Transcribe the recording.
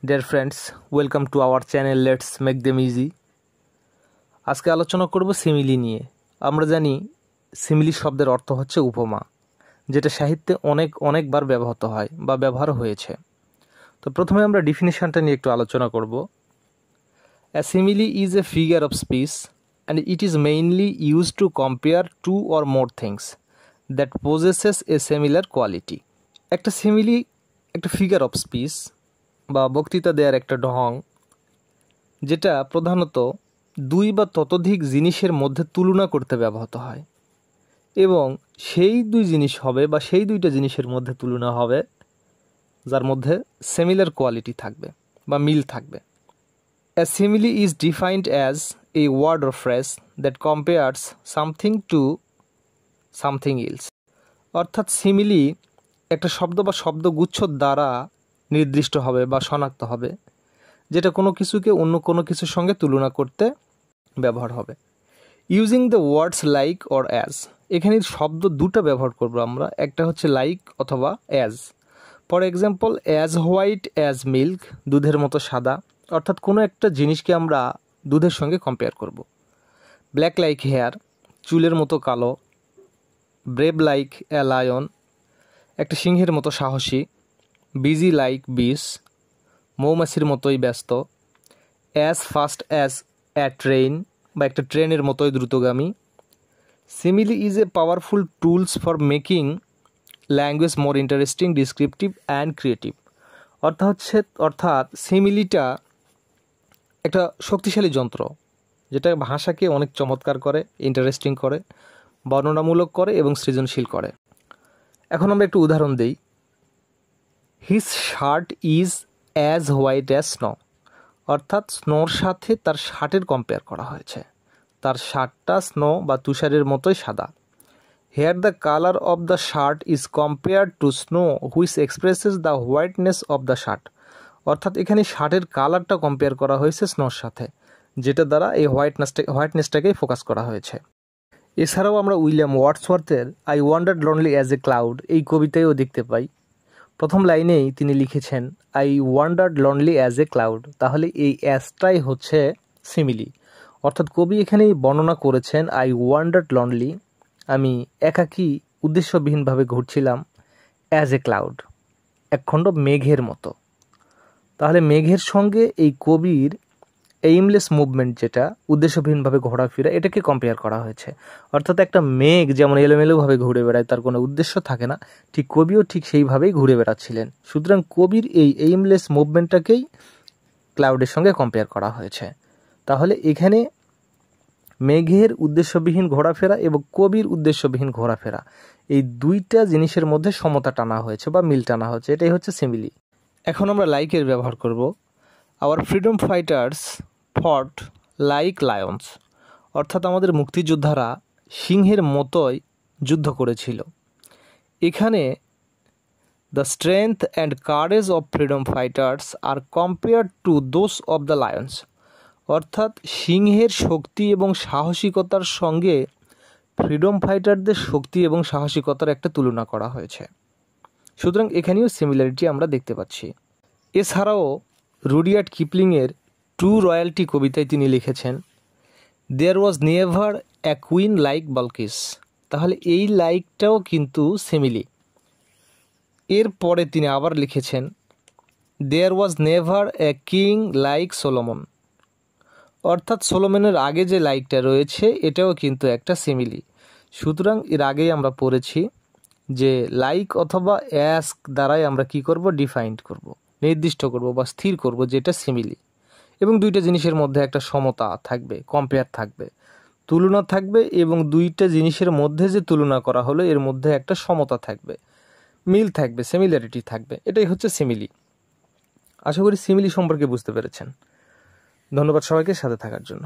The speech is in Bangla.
Dear friends, welcome to our channel let's make them easy. আজকে আলোচনা করব সিমিলি নিয়ে। আমরা জানি সিমিলি শব্দের অর্থ হচ্ছে উপমা, যেটা সাহিত্যে অনেকবার ব্যবহৃত হয় বা ব্যবহার হয়েছে। তো প্রথমে আমরা ডিফিনিশনটা নিয়ে একটু আলোচনা করব। A simile is a figure of speech and it is mainly used to compare two or more things that possesses a similar quality. একটা সিমিলি একটা ফিগার অফ স্পিচ বা বক্তৃতা দেওয়ার একটা ঢং, যেটা প্রধানত দুই বা ততোধিক জিনিসের মধ্যে তুলনা করতে ব্যবহৃত হয় এবং সেই দুই জিনিস হবে বা সেই দুইটা জিনিসের মধ্যে তুলনা হবে যার মধ্যে সিমিলার কোয়ালিটি থাকবে বা মিল থাকবে। A simile is defined as a word or phrase that compares something to something else. অর্থাৎ সিমিলি একটা শব্দ বা শব্দগুচ্ছ দ্বারা নির্দিষ্ট হবে বা শনাক্ত হবে, যেটা কোনো কিছুকে অন্য কোনো কিছুর সঙ্গে তুলনা করতে ব্যবহার হবে। Using the words like or as, এখানে শব্দ দুটো ব্যবহার করব আমরা, একটা হচ্ছে লাইক অথবা as. For example, as white as milk, দুধের মতো সাদা, অর্থাৎ কোনো একটা জিনিসকে আমরা দুধের সঙ্গে কম্পেয়ার করব। ব্ল্যাক লাইক হেয়ার, চুলের মতো কালো। ব্রেভ লাইক এ লায়ন, একটা সিংহের মতো সাহসী। বিজি লাইক বিস, মৌমাছির মতোই ব্যস্ত। As fast as a train, বা একটা ট্রেনের মতোই দ্রুতগামী। Simile is a powerful tools for making language more interesting, descriptive and creative. অর্থাৎ সিমিলিটা একটা শক্তিশালী যন্ত্র, যেটা ভাষাকে অনেক চমৎকার করে, ইন্টারেস্টিং করে, বর্ণনামূলক করে এবং সৃজনশীল করে। এখন আমরা একটু উদাহরণ দিই। His shirt is as white as snow, অর্থাৎ স্নোর সাথে তার শার্টের কম্পেয়ার করা হয়েছে। তার শার্টটা স্নো বা তুষারের মতোই সাদা। Here the colour of the shirt is compared to snow which expresses the whiteness of the shirt, অর্থাৎ এখানে শার্টের কালারটা কম্পেয়ার করা হয়েছে স্নোর সাথে, যেটা দ্বারা এই হোয়াইটনেসটাকেই ফোকাস করা হয়েছে। এছাড়াও আমরা উইলিয়াম ওয়ার্ডসওয়ার্থের I wandered lonely as a cloud এই কবিতায়ও দেখতে পাই। প্রথম লাইনেই তিনি লিখেছেন I wandered lonely as a cloud, তাহলে এই অ্যাজটাই হচ্ছে সিমিলি। অর্থাৎ কবি এখানেই বর্ণনা করেছেন আই ওয়ান্ডার্ড লনলি, আমি একাকী উদ্দেশ্যবিহীনভাবে ঘুরছিলাম, অ্যাজ এ ক্লাউড, একখণ্ড মেঘের মতো। তাহলে মেঘের সঙ্গে এই কবির এইমলেস মুভমেন্ট, যেটা উদ্দেশ্যবিহীনভাবে ঘোরাফেরা, এটাকে কম্পেয়ার করা হয়েছে। অর্থাৎ একটা মেঘ যেমন এলোমেলোভাবে ঘুরে বেড়ায়, তার কোনো উদ্দেশ্য থাকে না, ঠিক কবিও ঠিক সেইভাবেই ঘুরে বেড়াচ্ছিলেন। সুতরাং কবির এই এইমলেস মুভমেন্টটাকেই ক্লাউডের সঙ্গে কম্পেয়ার করা হয়েছে। তাহলে এখানে মেঘের উদ্দেশ্যবিহীন ঘোরাফেরা এবং কবির উদ্দেশ্যবিহীন ঘোরাফেরা, এই দুইটা জিনিসের মধ্যে সমতা টানা হয়েছে বা মিল টানা হয়েছে, এটাই হচ্ছে সিমিলি। এখন আমরা লাইকের ব্যবহার করব। Our freedom fighters fought like lions, অর্থাৎ আমাদের মুক্তিযোদ্ধারা সিংহের মতোই যুদ্ধ করেছিল। এখানে the strength and courage of freedom fighters আর compared to those of the lions, অর্থাৎ সিংহের শক্তি এবং সাহসিকতার সঙ্গে ফ্রিডম ফাইটারদের শক্তি এবং সাহসিকতার একটা তুলনা করা হয়েছে। সুতরাং এখানেও সিমিলারিটি আমরা দেখতে পাচ্ছি। এছাড়াও রুডিয়ার্ড কিপলিংয়ের ট্রু রয়্যালটি কবিতায় তিনি লিখেছেন there was never a queen like Balkis, তাহলে এই লাইকটাও কিন্তু সিমিলি। এরপরে তিনি আবার লিখেছেন there was never a king like Solomon, অর্থাৎ সোলোমনের আগে যে লাইকটা রয়েছে এটাও কিন্তু একটা সিমিলি। সুতরাং এর আগেই আমরা পড়েছি যে লাইক অথবা অ্যাজ দ্বারাই আমরা কি করব, ডিফাইন্ড করব, নির্দিষ্ট করব বা স্থির করব যেটা সিমিলি। এবং দুইটা জিনিসের মধ্যে একটা সমতা থাকবে, কম্পেয়ার থাকবে, তুলনা থাকবে, এবং দুইটা জিনিসের মধ্যে যে তুলনা করা হলো এর মধ্যে একটা সমতা থাকবে, মিল থাকবে, সিমিলারিটি থাকবে, এটাই হচ্ছে সিমিলি। আশা করি সিমিলি সম্পর্কে বুঝতে পেরেছেন। ধন্যবাদ সবাইকে সাথে থাকার জন্য।